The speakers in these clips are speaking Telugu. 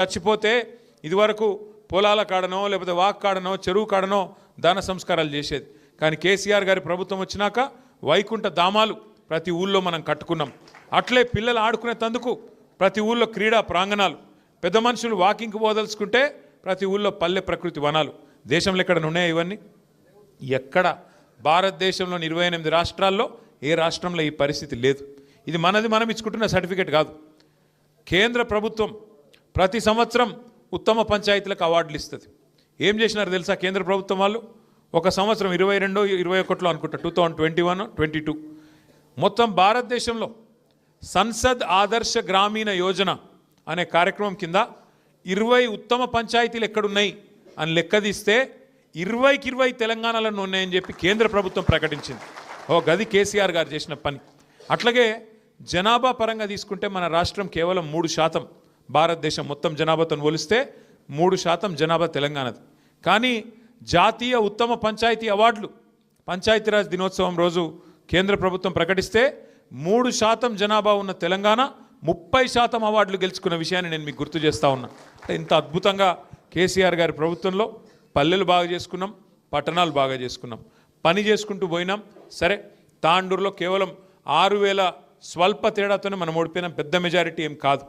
చచ్చిపోతే ఇదివరకు పొలాల కాడనో లేకపోతే వాక్ కాడనో చెరువు కాడనో దాన సంస్కారాలు చేసేది. కానీ కేసీఆర్ గారి ప్రభుత్వం వచ్చినాక వైకుంఠ ధామాలు ప్రతి ఊళ్ళో మనం కట్టుకున్నాం. అట్లే పిల్లలు ఆడుకునే తందుకు ప్రతి ఊళ్ళో క్రీడా ప్రాంగణాలు, పెద్ద మనుషులు వాకింగ్కి పోదలుచుకుంటే ప్రతి ఊళ్ళో పల్లె ప్రకృతి వనాలు. దేశంలో ఎక్కడ ఉన్నాయా ఇవన్నీ? ఎక్కడ భారతదేశంలోని 28 రాష్ట్రాల్లో ఏ రాష్ట్రంలో ఈ పరిస్థితి లేదు. ఇది మనది మనం ఇచ్చుకుంటున్న సర్టిఫికేట్ కాదు. కేంద్ర ప్రభుత్వం ప్రతి సంవత్సరం ఉత్తమ పంచాయతీలకు అవార్డులు ఇస్తుంది. ఏం చేసినారు తెలుసా కేంద్ర ప్రభుత్వం వాళ్ళు? ఒక సంవత్సరం 22, 21లో అనుకుంటా 2021, 22 మొత్తం భారతదేశంలో సంసద్ ఆదర్శ గ్రామీణ యోజన అనే కార్యక్రమం కింద 20 ఉత్తమ పంచాయతీలు ఎక్కడున్నాయి అని లెక్కదీస్తే 20కి 20 తెలంగాణలో ఉన్నాయని చెప్పి కేంద్ర ప్రభుత్వం ప్రకటించింది. గది కేసీఆర్ గారు చేసిన పని. అట్లాగే జనాభా పరంగా తీసుకుంటే మన రాష్ట్రం కేవలం 3%, భారతదేశం మొత్తం జనాభాతో పోలిస్తే 3% జనాభా తెలంగాణది. కానీ జాతీయ ఉత్తమ పంచాయతీ అవార్డులు పంచాయతీరాజ్ దినోత్సవం రోజు కేంద్ర ప్రభుత్వం ప్రకటిస్తే 3% జనాభా ఉన్న తెలంగాణ 30% అవార్డులు గెలుచుకున్న విషయాన్ని నేను మీకు గుర్తు చేస్తూ ఉన్నా. ఇంత అద్భుతంగా కేసీఆర్ గారి ప్రభుత్వంలో పల్లెలు బాగా చేసుకున్నాం, పట్టణాలు బాగా చేసుకున్నాం, పని చేసుకుంటూ పోయినాం. సరే, తాండూరులో కేవలం 6,000 స్వల్ప తేడాతోనే మనం ఓడిపోయినాం, పెద్ద మెజారిటీ ఏం కాదు.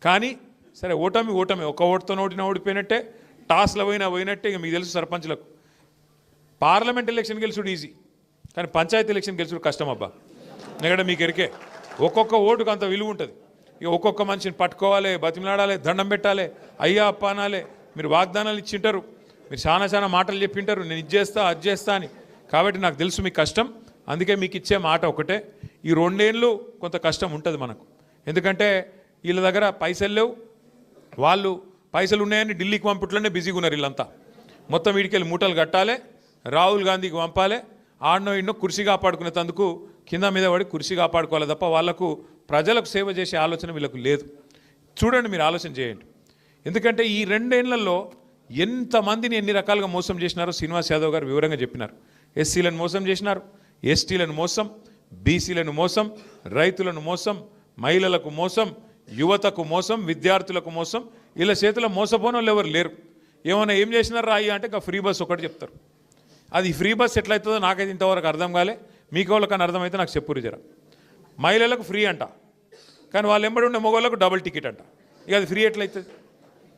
కానీ సరే, ఓటమి ఒక ఓటుతో ఓడిపోయినట్టే, టాస్లో పోయినట్టే. ఇక మీకు తెలుసు సర్పంచ్లకు పార్లమెంట్ ఎలక్షన్ గెలుచుడు ఈజీ, కానీ పంచాయతీ ఎలక్షన్ గెలుచుడు కష్టం అబ్బా. ఎందుకంటే మీకు ఎరికే ఒక్కొక్క ఓటుకు అంత విలువ ఉంటుంది. ఇక ఒక్కొక్క మనిషిని పట్టుకోవాలి, బతిమలాడాలి, దండం పెట్టాలి, అయ్యా అప్ప అనాలి. మీరు వాగ్దానాలు ఇచ్చింటారు, మీరు చాలా మాటలు చెప్పింటారు, నేను ఇది చేస్తా అది చేస్తా అని. కాబట్టి నాకు తెలుసు మీకు కష్టం. అందుకే మీకు ఇచ్చే మాట ఒకటే, ఈ 2 ఏళ్ళు కొంత కష్టం ఉంటుంది మనకు. ఎందుకంటే వీళ్ళ దగ్గర పైసలు లేవు, వాళ్ళు పైసలు ఉన్నాయని ఢిల్లీకి పంపుట్లోనే బిజీగా ఉన్నారు వీళ్ళంతా. మొత్తం వీడికెళ్ళి మూటలు కట్టాలి, రాహుల్ గాంధీకి పంపాలి, ఆడనో ఇన్నో కుర్చీ కాపాడుకునేందుకు కింద మీద పడి కుర్చీ కాపాడుకోవాలి తప్ప వాళ్లకు ప్రజలకు సేవ చేసే ఆలోచన వీళ్ళకు లేదు. చూడండి, మీరు ఆలోచన చేయండి. ఎందుకంటే ఈ 2 ఏళ్లలో ఎంతమందిని ఎన్ని రకాలుగా మోసం చేసినారో శ్రీనివాస్ యాదవ్ గారు వివరంగా చెప్పినారు. ఎస్సీలను మోసం చేసినారు, ఎస్టీలను మోసం, బీసీలను మోసం, రైతులను మోసం, మహిళలకు మోసం, యువతకు మోసం, విద్యార్థులకు మోసం. వీళ్ళ చేతిలో మోసపోని వాళ్ళు ఎవరు లేరు. ఏమైనా ఏం చేసినారు రాయి అంటే ఇంకా ఫ్రీ బస్ ఒకటి చెప్తారు. అది ఫ్రీ బస్ ఎట్లయితుందో నాకైతే ఇంతవరకు అర్థం కాలే. మీకు వాళ్ళకన్నా అర్థమైతే నాకు చెప్పురు జర. మహిళలకు ఫ్రీ అంట, కానీ వాళ్ళు ఎంబడి ఉండే మగవాళ్ళకు డబుల్ టికెట్ అంట. ఇక అది ఫ్రీ ఎట్లయితుంది?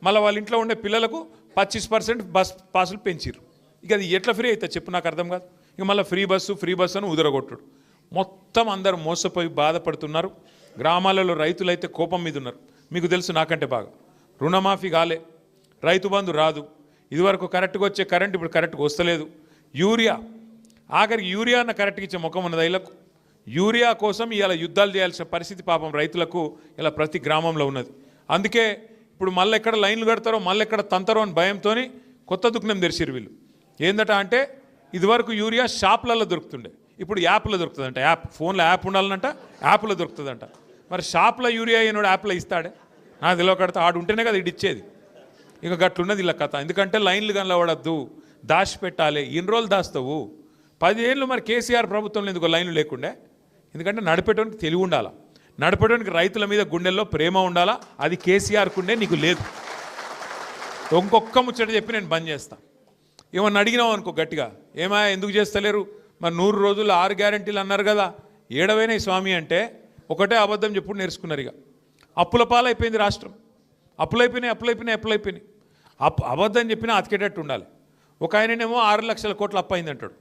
మళ్ళీ వాళ్ళ ఇంట్లో ఉండే పిల్లలకు 25% బస్ పాసులు పెంచారు. ఇక అది ఎట్లా ఫ్రీ అవుతుంది చెప్పు, నాకు అర్థం కాదు. ఇక మళ్ళీ ఫ్రీ బస్సు అని ఉదరగొట్టుడు. మొత్తం అందరూ మోసపోయి బాధపడుతున్నారు. గ్రామాలలో రైతులైతే కోపం మీద ఉన్నారు. మీకు తెలుసు నాకంటే బాగా, రుణమాఫీ కాలే, రైతు బంధు రాదు, ఇదివరకు కరెక్ట్గా వచ్చే కరెంట్ ఇప్పుడు కరెక్ట్గా వస్తలేదు, యూరియా ఆఖరికి యూరియా అన్న కరెక్ట్గా ఇచ్చే ముఖం ఉన్నది వీళ్ళకు. యూరియా కోసం ఇలా యుద్ధాలు చేయాల్సిన పరిస్థితి పాపం రైతులకు ఇలా ప్రతి గ్రామంలో ఉన్నది. అందుకే ఇప్పుడు మళ్ళీ ఎక్కడ లైన్లు కడతారో మళ్ళీ ఎక్కడ తంతారో అని భయంతో కొత్త దుకాణం తెరిచిరు వీళ్ళు. ఏందట అంటే ఇదివరకు యూరియా షాపులలో దొరుకుతుండే, ఇప్పుడు యాప్లో దొరుకుతుందంట. ఫోన్లో యాప్ ఉండాలనంట, యాప్లో దొరుకుతుందంట. మరి షాప్లో యూరియా అయినోడు యాప్లో ఇస్తాడే? నాకు తెలియ కడతా, ఆడు ఉంటేనే కదా ఇది ఇచ్చేది. ఇక గట్లున్నది ఇలా కథ. ఎందుకంటే లైన్లు కనబడద్దు, దాచిపెట్టాలి. ఎన్ని రోజులు దాస్తావు? 10 ఏళ్ళు మరి కేసీఆర్ ప్రభుత్వంలో ఎందుకు లైన్లు లేకుండే? ఎందుకంటే నడిపేటోనికి తెలివి ఉండాలా, నడిపేటోనికి రైతుల మీద గుండెల్లో ప్రేమ ఉండాలా. అది కేసీఆర్కు ఉండే, నీకు లేదు. ఇంకొక్క ముచ్చట చెప్పి నేను బంద్ చేస్తా. ఏమన్నా అడిగినావు అనుకో గట్టిగా, ఏమా ఎందుకు చేస్తలేరు, మరి 100 రోజులు 6 గ్యారెంటీలు అన్నారు కదా, ఏడవైనా స్వామి అంటే ఒకటే అబద్ధం చెప్పుడు నేర్చుకున్నారు. ఇక అప్పుల పాలైపోయింది రాష్ట్రం. అప్పులైపోయినాయి. అబద్ధం చెప్పినా అతికేటట్టు ఉండాలి. ఒక ఆయననేమో 6 లక్షల కోట్ల అప్పు అయింది అంటాడు,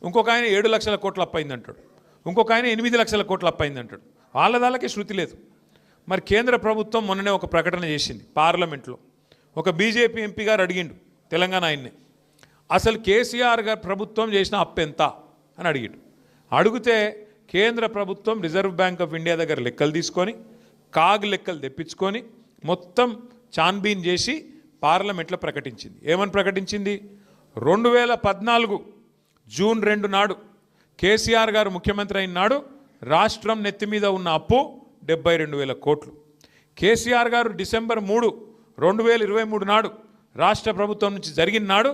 ఇంకొక ఆయన 7 లక్షల కోట్ల అప్పు అయింది అంటాడు, ఇంకొక ఆయన 8 లక్షల కోట్ల అప్పు అయింది అంటాడు. వాళ్ళకే శృతి లేదు. మరి కేంద్ర ప్రభుత్వం మొన్ననే ఒక ప్రకటన చేసింది పార్లమెంట్లో. ఒక బీజేపీ ఎంపీ గారు అడిగిండు తెలంగాణ ఆయన్ని, అసలు కేసీఆర్ గారు ప్రభుత్వం చేసిన అప్పు ఎంత అని అడిగిండు. అడిగితే కేంద్ర ప్రభుత్వం రిజర్వ్ బ్యాంక్ ఆఫ్ ఇండియా దగ్గర లెక్కలు తీసుకొని, కాగ్ లెక్కలు తెప్పించుకొని మొత్తం చాన్బీన్ చేసి పార్లమెంట్లో ప్రకటించింది. ఏమని ప్రకటించింది? 2014 జూన్ 2 నాడు కేసీఆర్ గారు ముఖ్యమంత్రి అయిన నాడు రాష్ట్రం నెత్తి మీద ఉన్న అప్పు 72,000 కోట్లు. కేసీఆర్ గారు డిసెంబర్ 3, 2023 నాడు రాష్ట్ర ప్రభుత్వం నుంచి జరిగిన నాడు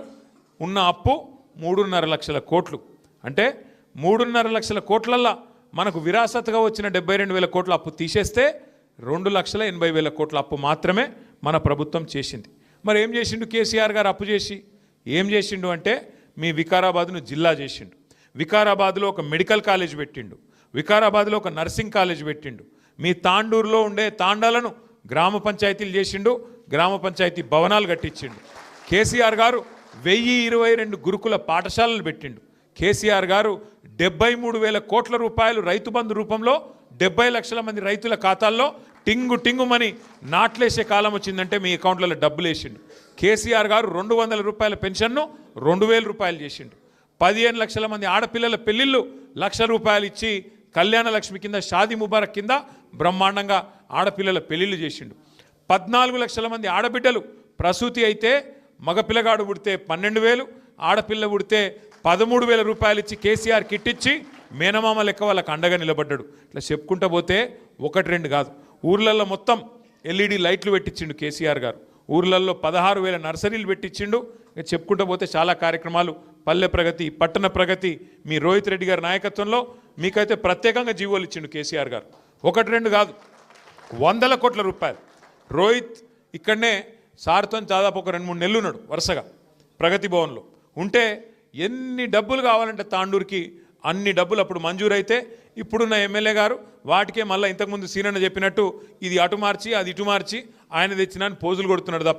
ఉన్న అప్పు 3.5 లక్షల కోట్లు. అంటే 3.5 లక్షల కోట్లల్లో మనకు విరాసత్గా వచ్చిన 72,000 కోట్ల అప్పు తీసేస్తే 2,80,000 కోట్ల అప్పు మాత్రమే మన ప్రభుత్వం చేసింది. మరి ఏం చేసిండు కేసీఆర్ గారు అప్పు చేసి? ఏం చేసిండు అంటే మీ వికారాబాద్ను జిల్లా చేసిండు. వికారాబాద్లో ఒక మెడికల్ కాలేజ్ పెట్టిండు. వికారాబాద్లో ఒక నర్సింగ్ కాలేజ్ పెట్టిండు. మీ తాండూరులో ఉండే తాండాలను గ్రామ పంచాయతీలు చేసిండు. గ్రామ పంచాయతీ భవనాలు కట్టించిండు. కేసీఆర్ గారు 1022 గురుకుల పాఠశాలలు పెట్టిండు. కేసీఆర్ గారు 73,000 కోట్ల రూపాయలు రైతు బంధు రూపంలో 70 లక్షల మంది రైతుల ఖాతాల్లో టింగు టింగుమని నాట్లేసే కాలం వచ్చిందంటే మీ అకౌంట్లలో డబ్బులు వేసిండు. కేసీఆర్ గారు 200 రూపాయల పెన్షన్ను 2,000 రూపాయలు చేసిండు. 15 లక్షల మంది ఆడపిల్లల పెళ్లిళ్ళు 1,00,000 రూపాయలు ఇచ్చి కళ్యాణ లక్ష్మి కింద షాదీ ముబారక్ కింద బ్రహ్మాండంగా ఆడపిల్లల పెళ్లిళ్ళు చేసిండు. 14 లక్షల మంది ఆడబిడ్డలు ప్రసూతి అయితే మగపిల్లగాడు పుడితే 12,000, ఆడపిల్ల పుడితే 13,000 రూపాయలు ఇచ్చి కేసీఆర్ కిట్ ఇచ్చి మేనమామ లెక్క వాళ్ళకి అండగా నిలబడ్డాడు. ఇట్లా చెప్పుకుంటూ పోతే 1-2 కాదు, ఊర్లలో మొత్తం ఎల్ఈడి లైట్లు పెట్టించిండు కేసీఆర్ గారు. ఊర్లలో 16,000 నర్సరీలు పెట్టించిండు. ఇక చెప్పుకుంటూ పోతే చాలా కార్యక్రమాలు, పల్లె ప్రగతి, పట్టణ ప్రగతి మీ రోహిత్ రెడ్డి గారి నాయకత్వంలో మీకైతే ప్రత్యేకంగా జీవోలు ఇచ్చిండు కేసీఆర్ గారు. 1-2 కాదు, 100 కోట్ల రూపాయలు. రోహిత్ ఇక్కడనే సార్తో దాదాపు ఒక 2-3 నెలలు ఉన్నాడు వరుసగా ప్రగతి భవన్లో ఉంటే ఎన్ని డబ్బులు కావాలంటే తాండూరుకి అన్ని డబ్బులు అప్పుడు మంజూరైతే ఇప్పుడున్న ఎమ్మెల్యే గారు వాటికే మళ్ళీ ఇంతకుముందు సీనన్న చెప్పినట్టు ఇది అటు మార్చి అది ఇటు మార్చి ఆయన తెచ్చినా పోజులు కొడుతున్నాడు తప్ప